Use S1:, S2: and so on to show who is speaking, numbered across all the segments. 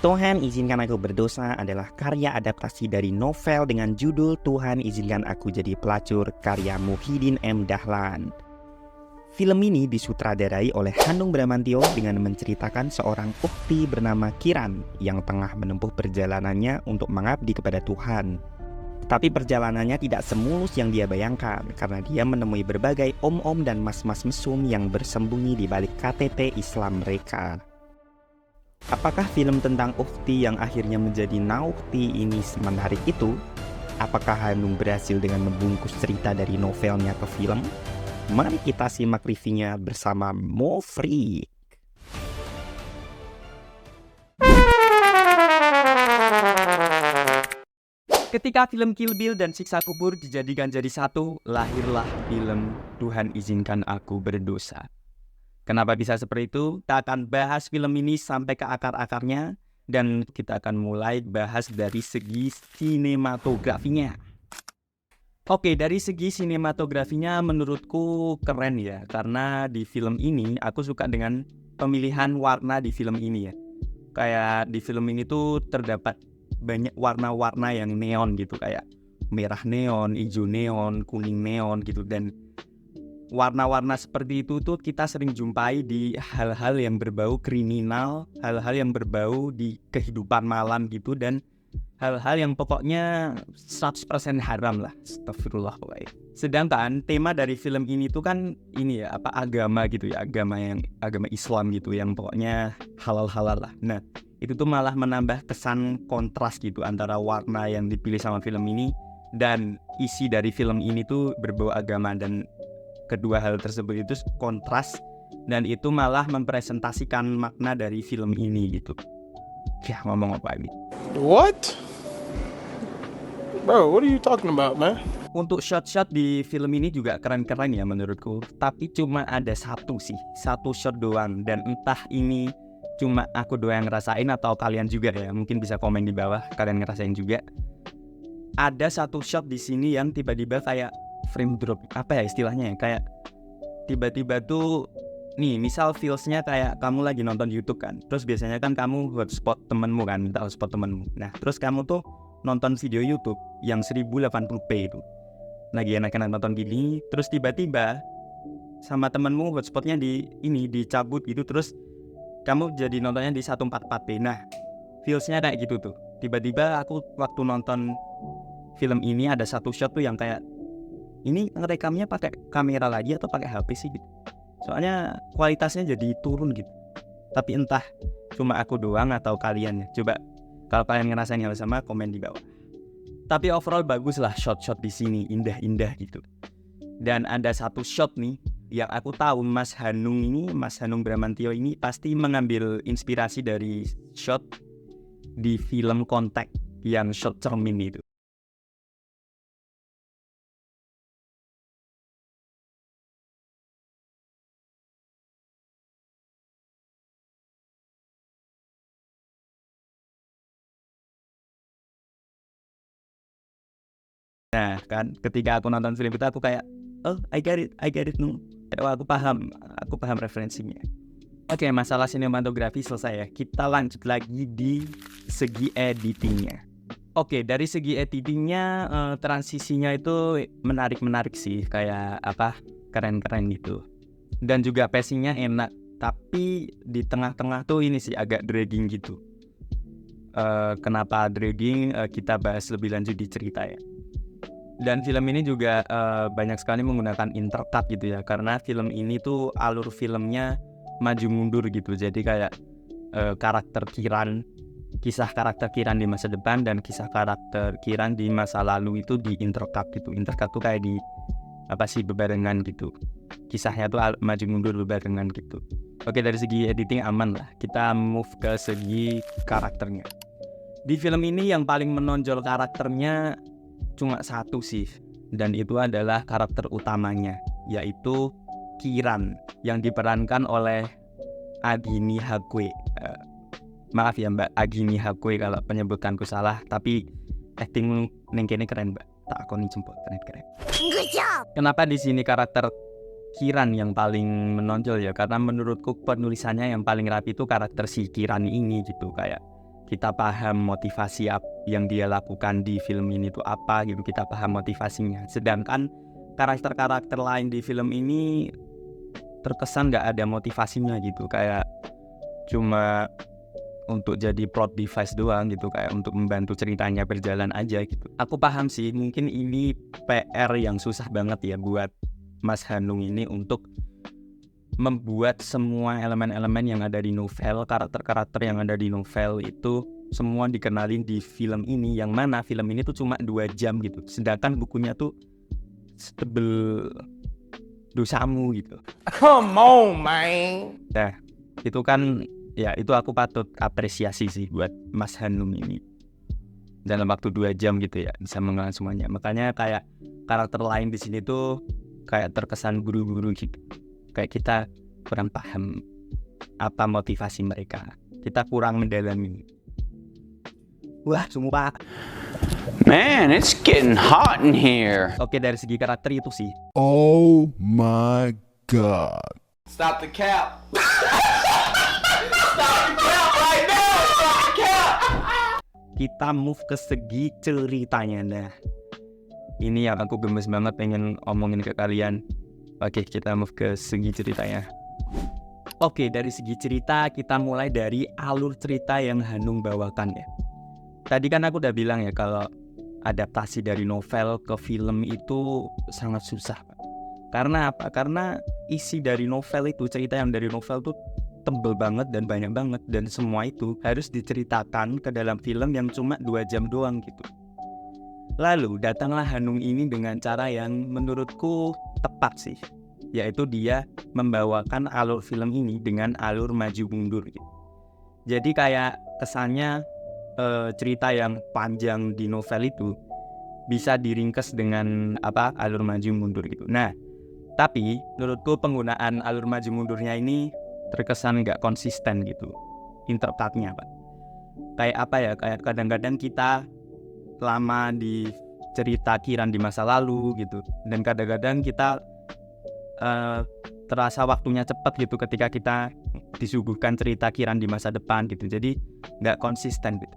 S1: Tuhan Izinkan Aku Berdosa adalah karya adaptasi dari novel dengan judul Tuhan Izinkan Aku Jadi Pelacur karya Muhyiddin M. Dahlan. Film ini disutradarai oleh Hanung Bramantyo dengan menceritakan seorang ukti bernama Kiran yang tengah menempuh perjalanannya untuk mengabdi kepada Tuhan. Tapi perjalanannya tidak semulus yang dia bayangkan karena dia menemui berbagai om-om dan mas-mas mesum yang bersembunyi di balik KTP Islam mereka. Apakah film tentang ukti yang akhirnya menjadi naukti ini menarik itu? Apakah Hanung berhasil dengan membungkus cerita dari novelnya ke film? Mari kita simak reviewnya bersama Mofri. Ketika film Kill Bill dan Siksa Kubur dijadikan jadi satu, lahirlah film Tuhan Izinkan Aku Berdosa. Kenapa bisa seperti itu? Kita akan bahas film ini sampai ke akar-akarnya dan kita akan mulai bahas dari segi sinematografinya. Oke, dari segi sinematografinya menurutku keren ya, karena di film ini aku suka dengan pemilihan warna di film ini ya. Kayak di film ini tuh terdapat banyak warna-warna yang neon gitu, kayak merah neon, hijau neon, kuning neon gitu, dan warna-warna seperti itu tuh kita sering jumpai di hal-hal yang berbau kriminal, hal-hal yang berbau di kehidupan malam gitu, dan hal-hal yang pokoknya 100% haram lah. Astagfirullah pokoknya. Sedangkan tema dari film ini tuh kan ini ya, agama gitu ya, agama Islam gitu yang pokoknya halal-halal lah. Nah, itu tuh malah menambah kesan kontras gitu antara warna yang dipilih sama film ini dan isi dari film ini tuh berbau agama, dan kedua hal tersebut itu kontras dan itu malah mempresentasikan makna dari film ini gitu. Ya, ngomong apa ini?
S2: What? Bro, what are you talking about, man?
S1: Untuk shot-shot di film ini juga keren-keren ya menurutku. Tapi cuma ada satu shot doang, dan entah ini cuma aku doang yang ngerasain atau kalian juga ya. Mungkin bisa komen di bawah kalian ngerasain juga. Ada satu shot di sini yang tiba-tiba kayak frame drop, apa ya istilahnya ya, kayak tiba-tiba tuh nih, misal feelsnya kayak kamu lagi nonton YouTube kan, terus biasanya kan kamu hotspot temenmu kan, minta hotspot temenmu. Nah, terus kamu tuh nonton video YouTube yang 1080p itu, lagi enak-enak nonton gini, terus tiba-tiba sama temenmu hotspotnya dicabut gitu, terus kamu jadi nontonnya di 144p. Nah, feelsnya kayak gitu tuh. Tiba-tiba aku waktu nonton film ini ada satu shot tuh yang kayak, ini ngerekamnya pakai kamera lagi atau pakai HP sih gitu. Soalnya kualitasnya jadi turun gitu. Tapi entah cuma aku doang atau kalian ya. Coba kalau kalian ngerasain hal sama, komen di bawah. Tapi overall bagus lah shot-shot di sini, indah-indah gitu. Dan ada satu shot nih yang aku tahu Mas Hanung Bramantyo ini pasti mengambil inspirasi dari shot di film Contact yang shot cermin itu. Nah kan, ketika aku nonton film itu aku kayak, oh I get it no. Aku paham referensinya. Oke, masalah sinematografi selesai ya. Kita lanjut lagi di segi editingnya. Oke, dari segi editingnya transisinya itu menarik sih, kayak keren-keren gitu. Dan juga pacingnya enak, tapi di tengah-tengah tuh ini sih agak dragging gitu. Kenapa dragging? Kita bahas lebih lanjut di cerita ya. Dan film ini juga banyak sekali menggunakan intercut gitu ya, karena film ini tuh alur filmnya maju mundur gitu. Jadi kayak kisah karakter Kiran di masa depan dan kisah karakter Kiran di masa lalu itu di intercut gitu. Intercut tuh kayak di bebarengan gitu. Kisahnya tuh maju mundur bebarengan gitu. Oke, dari segi editing aman lah. Kita move ke segi karakternya. Di film ini yang paling menonjol karakternya cuma satu sih, dan itu adalah karakter utamanya, yaitu Kiran yang diperankan oleh Agini Hakwe. Maaf ya Mbak Agini Hakwe kalau penyebutanku salah, tapi acting neng kene keren Mbak. Tak akoni jempol, keren. Kenapa di sini karakter Kiran yang paling menonjol ya? Karena menurutku penulisannya yang paling rapi itu karakter si Kiran ini gitu, kayak kita paham motivasi yang dia lakukan di film ini tuh apa gitu, kita paham motivasinya. Sedangkan karakter-karakter lain di film ini terkesan nggak ada motivasinya gitu, kayak cuma untuk jadi plot device doang gitu, kayak untuk membantu ceritanya berjalan aja gitu. Aku paham sih, mungkin ini PR yang susah banget ya buat Mas Hanung ini untuk membuat semua elemen-elemen yang ada di novel, karakter-karakter yang ada di novel itu semua dikenalin di film ini, yang mana film ini tuh cuma 2 jam gitu, sedangkan bukunya tuh setebel dosamu gitu.
S2: Come on, man.
S1: Nah, itu kan ya, itu aku patut apresiasi sih buat Mas Hanum ini. Dalam waktu 2 jam gitu ya bisa mengenal semuanya. Makanya kayak karakter lain di sini tuh kayak terkesan buru-buru gitu. Kayak kita kurang paham apa motivasi mereka. Kita kurang mendalami. Wah, sumpah.
S3: Man, it's getting hot in here.
S1: Oke, dari segi karakter itu sih.
S4: Oh my god.
S2: Stop the cap. Stop the cap right now. Stop the cap.
S1: Kita move ke segi ceritanya. Nah, ini yang aku gemes banget pengen omongin ke kalian. Oke, kita move ke segi ceritanya. Oke, dari segi cerita kita mulai dari alur cerita yang Hanung bawakan ya. Tadi kan aku udah bilang ya kalau adaptasi dari novel ke film itu sangat susah. Karena apa? Karena isi dari novel itu, cerita yang dari novel tuh tebel banget dan banyak banget, dan semua itu harus diceritakan ke dalam film yang cuma 2 jam doang gitu. Lalu datanglah Hanung ini dengan cara yang menurutku tepat sih, yaitu dia membawakan alur film ini dengan alur maju mundur gitu. Jadi kayak kesannya cerita yang panjang di novel itu bisa diringkas dengan alur maju mundur gitu. Nah, tapi menurutku penggunaan alur maju mundurnya ini terkesan nggak konsisten gitu interpretasinya, Pak. Kayak apa ya, kayak kadang-kadang kita lama di cerita Kiran di masa lalu gitu, dan kadang-kadang kita terasa waktunya cepat gitu ketika kita disuguhkan cerita Kiran di masa depan gitu. Jadi nggak konsisten gitu.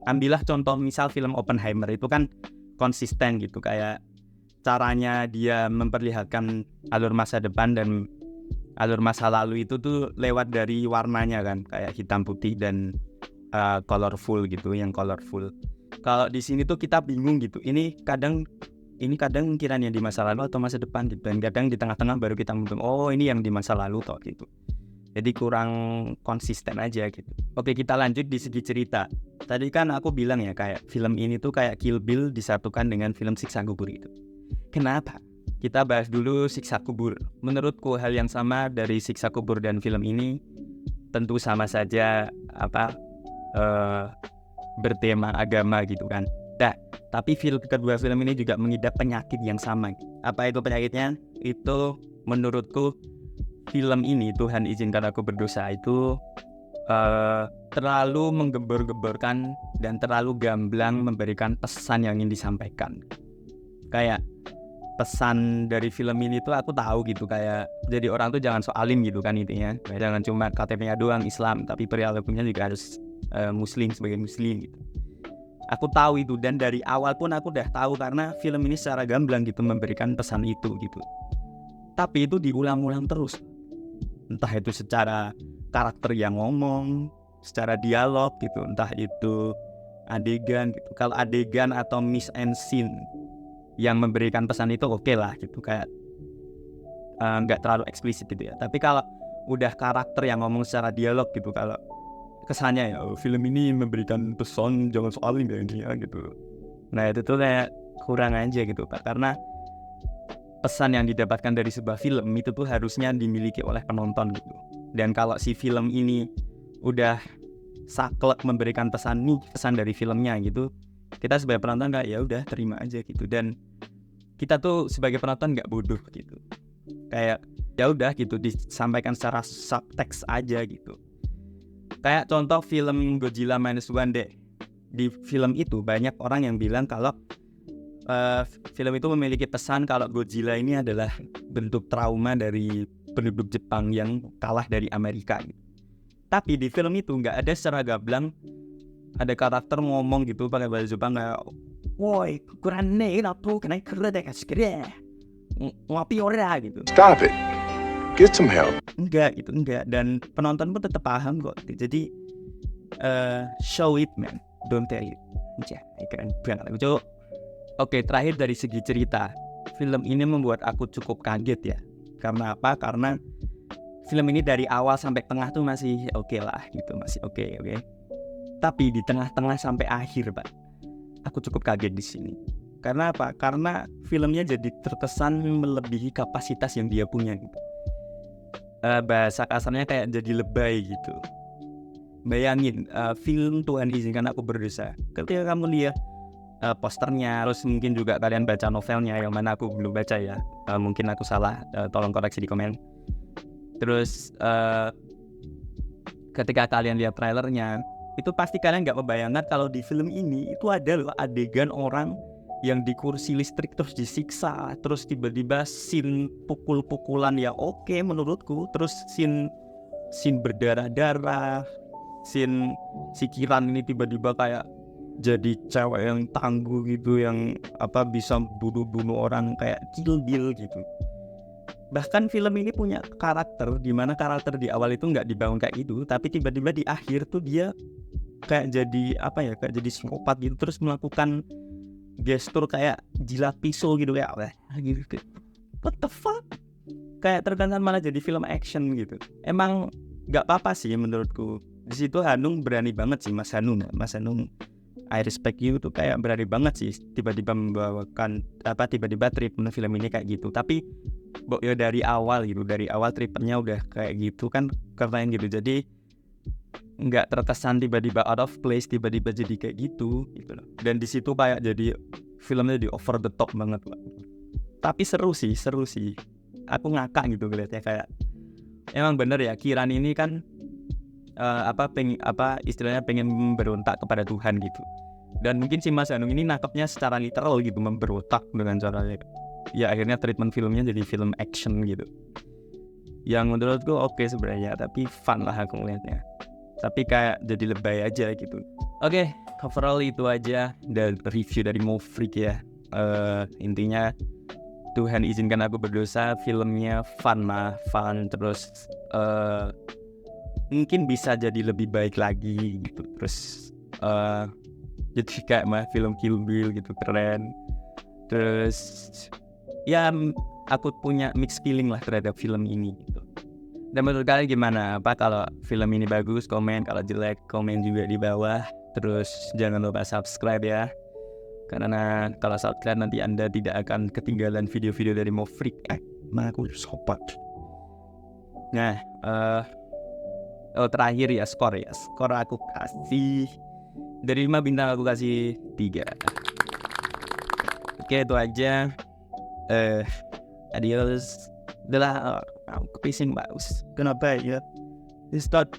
S1: Ambillah contoh misal film Oppenheimer, itu kan konsisten gitu, kayak caranya dia memperlihatkan alur masa depan dan alur masa lalu itu tuh lewat dari warnanya kan, kayak hitam putih dan colorful gitu, yang colorful. Kalau di sini tuh kita bingung gitu, ini kadang kiranya di masa lalu atau masa depan gitu, dan kadang di tengah-tengah baru kita mutung, oh ini yang di masa lalu toh gitu. Jadi kurang konsisten aja gitu. Oke, kita lanjut di segi cerita. Tadi kan aku bilang ya kayak film ini tuh kayak Kill Bill disatukan dengan film Siksa Kubur itu. Kenapa? Kita bahas dulu Siksa Kubur. Menurutku hal yang sama dari Siksa Kubur dan film ini tentu sama saja bertema agama gitu kan. Nah, tapi kedua film ini juga mengidap penyakit yang sama. Apa itu penyakitnya? Itu menurutku film ini, Tuhan Izinkan Aku Berdosa, itu terlalu menggembor-gemborkan dan terlalu gamblang memberikan pesan yang ingin disampaikan. Kayak pesan dari film ini tuh aku tahu gitu, kayak jadi orang tuh jangan so alim gitu kan intinya. Jangan cuma KTP-nya doang Islam, tapi perilakunya juga harus muslim sebagai muslim gitu. Aku tahu itu, dan dari awal pun aku udah tahu karena film ini secara gamblang gitu memberikan pesan itu gitu. Tapi itu diulang-ulang terus. Entah itu secara karakter yang ngomong, secara dialog gitu, entah itu adegan gitu. Kalau adegan atau miss and scene yang memberikan pesan itu oke lah gitu, kayak nggak terlalu eksplisit gitu ya. Tapi kalau udah karakter yang ngomong secara dialog gitu, kalau kesannya ya film ini memberikan pesan jangan soalin ya gitu. Nah itu tuh kayak kurang aja gitu Pak, karena pesan yang didapatkan dari sebuah film itu tuh harusnya dimiliki oleh penonton gitu. Dan kalau si film ini udah saklek memberikan pesan dari filmnya gitu, kita sebagai penonton kayak ya udah terima aja gitu. Dan kita tuh sebagai penonton nggak bodoh gitu, kayak ya udah gitu disampaikan secara subtext aja gitu. Kayak contoh film Godzilla Minus One deh. Di film itu banyak orang yang bilang kalau film itu memiliki pesan kalau Godzilla ini adalah bentuk trauma dari penduduk Jepang yang kalah dari Amerika gitu. Tapi di film itu nggak ada secara gamblang ada karakter ngomong gitu pakai bahasa Jepang kayak, woi kurang nih aku kena kerja segera ngopi ora gitu.
S4: Stop it. Get some help.
S1: Enggak, dan penonton pun tetap paham kok. Jadi show it man, don't tell it. Keren banget aku cowok. Oke, terakhir dari segi cerita, film ini membuat aku cukup kaget ya. Karena apa? Karena film ini dari awal sampai tengah tuh masih oke lah gitu, masih oke. Tapi di tengah-tengah sampai akhir, Pak, aku cukup kaget di sini. Karena apa? Karena filmnya jadi terkesan melebihi kapasitas yang dia punya gitu. Bahasa kasarnya kayak jadi lebay gitu. Bayangin film Tuhan Izinkan Aku Berdosa. Ketika kamu lihat posternya, terus mungkin juga kalian baca novelnya yang mana aku belum baca ya. Mungkin aku salah, tolong koreksi di komen. Terus ketika kalian lihat trailernya, itu pasti kalian nggak membayangkan kalau di film ini itu ada loh adegan orang yang di kursi listrik terus disiksa, terus tiba-tiba scene pukul-pukulan ya oke menurutku, terus scene berdarah-darah, scene si Kiran ini tiba-tiba kayak jadi cewek yang tangguh gitu, yang bisa bunuh orang kayak Kill Bill gitu. Bahkan film ini punya karakter di mana karakter di awal itu nggak dibangun kayak gitu, tapi tiba-tiba di akhir tuh dia kayak jadi kayak jadi psikopat gitu, terus melakukan gestur kayak jilat pisau gitu kayak gitu. What the fuck? Kayak terkesan malah jadi film action gitu. Emang nggak apa-apa sih menurutku. Di situ Hanung berani banget sih, Mas Hanung, I respect you tuh kayak berani banget sih tiba-tiba membawakan tiba-tiba treatment film ini kayak gitu. Tapi ya dari awal treatmentnya udah kayak gitu kan keren gitu. Jadi nggak terkesan tiba-tiba out of place, tiba-tiba jadi kayak gitu loh. Dan di situ kayak jadi filmnya di over the top banget Pak. Tapi seru sih. Aku ngakak gitu ngeliatnya, kayak emang bener ya Kiran ini kan istilahnya pengen berontak kepada Tuhan gitu. Dan mungkin si Mas Hanung ini nangkepnya secara literal gitu, memberontak dengan caranya. Ya akhirnya treatment filmnya jadi film action gitu. Yang menurutku oke sebenarnya, tapi fun lah aku ngeliatnya. Tapi kayak jadi lebay aja gitu. Oke, overall itu aja dan review dari Mofreak ya. Intinya Tuhan Izinkan Aku Berdosa, filmnya fun terus mungkin bisa jadi lebih baik lagi gitu. Terus jadi kayak film Kill Bill gitu, keren. Terus ya aku punya mixed feeling lah terhadap film ini gitu. Dan menurut kalian gimana? Apa kalau film ini bagus, komen. Kalau jelek, komen juga di bawah. Terus jangan lupa subscribe ya. Karena kalau subscribe nanti Anda tidak akan ketinggalan video-video dari Mofreak. Aku sobat. Nah, terakhir ya skor aku kasih dari 5 bintang aku kasih 3. Oke, itu aja. Adios. Udah lah, aku pising bagus. Kenapa ya? Start